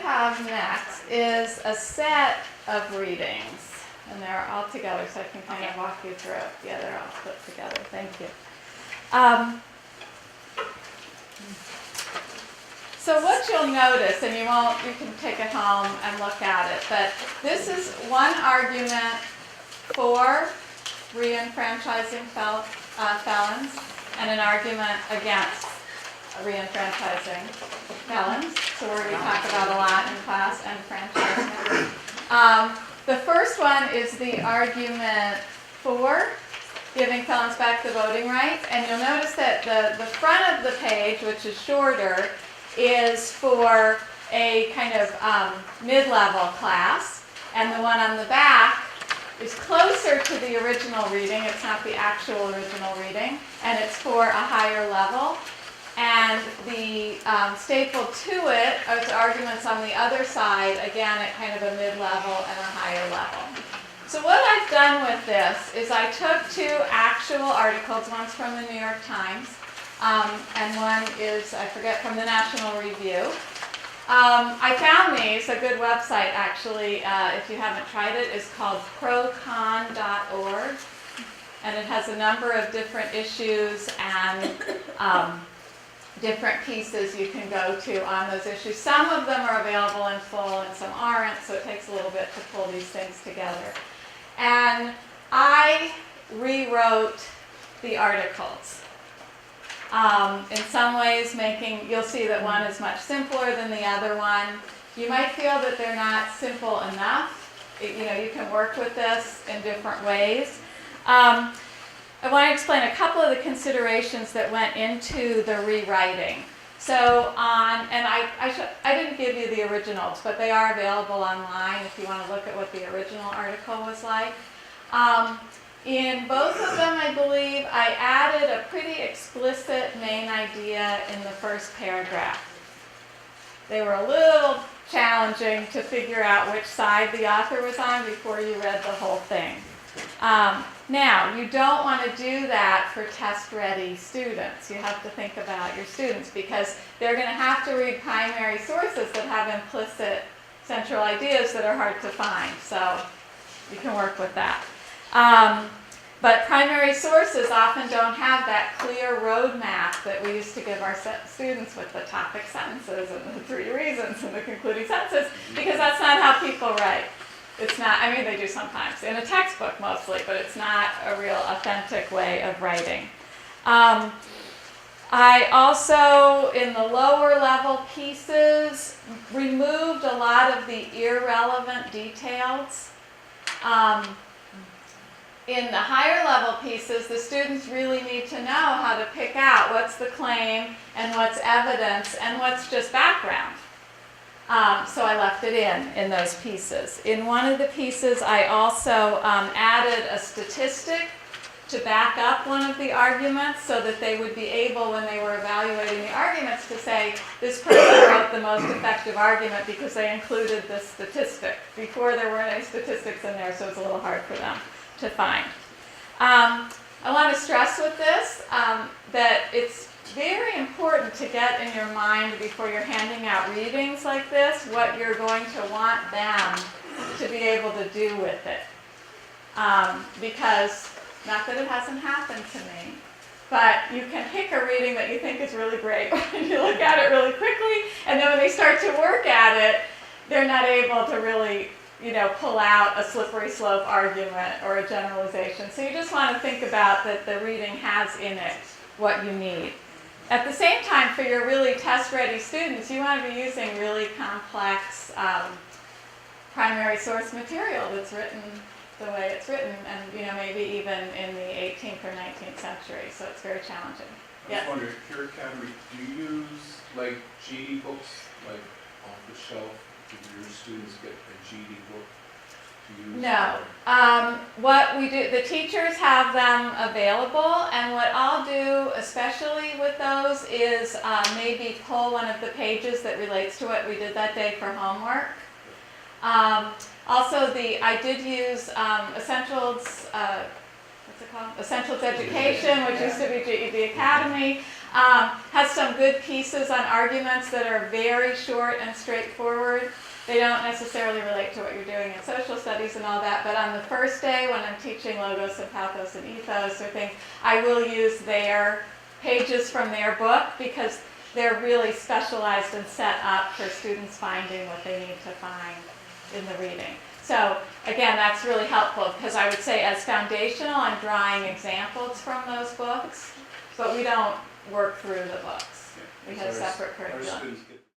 have next is a set of readings. And they're all together, so I can kind of walk you through it. Yeah, they're all put together. Thank you. So what you'll notice, and you can take it home and look at it, but this is one argument for re-enfranchising felons and an argument against re-enfranchising felons. So we're going to talk about a lot in class, enfranchisement. The first one is the argument for giving felons back the voting rights. And you'll notice that the front of the page, which is shorter, is for a kind of mid-level class. And the one on the back is closer to the original reading. It's not the actual original reading. And it's for a higher level. And the staple to it are the arguments on the other side, again, at kind of a mid-level and a higher level. So what I've done with this is I took two actual articles. One's from the New York Times, and one is, I forget, from the National Review. I found these, a good website actually, if you haven't tried it, is called procon.org. And it has a number of different issues and different pieces you can go to on those issues. Some of them are available in full and some aren't, so it takes a little bit to pull these things together. And I rewrote the articles. In some ways you'll see that one is much simpler than the other one. You might feel that they're not simple enough. You can work with this in different ways. I want to explain a couple of the considerations that went into the rewriting. So and I didn't give you the originals, but they are available online if you want to look at what the original article was like. In both of them, I believe, I added a pretty explicit main idea in the first paragraph. They were a little challenging to figure out which side the author was on before you read the whole thing. Now, you don't want to do that for test-ready students. You have to think about your students because they're going to have to read primary sources that have implicit central ideas that are hard to find. So you can work with that. But primary sources often don't have that clear roadmap that we used to give our students with the topic sentences and the 3 reasons and the concluding sentences, because that's not how people write. It's not, I mean, they do sometimes, in a textbook mostly, but it's not a real authentic way of writing. I also, in the lower level pieces, removed a lot of the irrelevant details. In the higher level pieces, the students really need to know how to pick out what's the claim and what's evidence and what's just background. So I left it in those pieces. In one of the pieces, I also added a statistic to back up one of the arguments so that they would be able, when they were evaluating the arguments, to say, this person wrote the most effective argument because they included this statistic. Before, there weren't any statistics in there, so it's a little hard for them to find. I want to stress with this that it's very important to get in your mind before you're handing out readings like this what you're going to want them to be able to do with it. Because, not that it hasn't happened to me, but you can pick a reading that you think is really great when you look at it really quickly, and then when they start to work at it, they're not able to really pull out a slippery slope argument or a generalization. So you just want to think about that the reading has in it what you need. At the same time, for your really test-ready students, you want to be using really complex primary source material that's written the way it's written, and maybe even in the 18th or 19th century. So it's very challenging. I was wondering, Pure Academy, do you use like GED books, like off the shelf? Do your students get a GED book to use? No. What we do, the teachers have them available, and what I'll do, especially with those, is maybe pull one of the pages that relates to what we did that day for homework. Also, I did use Essentials, what's it called? Essentials Education, which used to be GED Academy. Has some good pieces on arguments that are very short and straightforward. They don't necessarily relate to what you're doing in social studies and all that, but on the first day when I'm teaching logos and pathos and ethos or things, I will use their pages from their book because they're really specialized and set up for students finding what they need to find in the reading. So again, that's really helpful because I would say as foundational, I'm drawing examples from those books, but we don't work through the books. We have Our separate Our curriculum. students get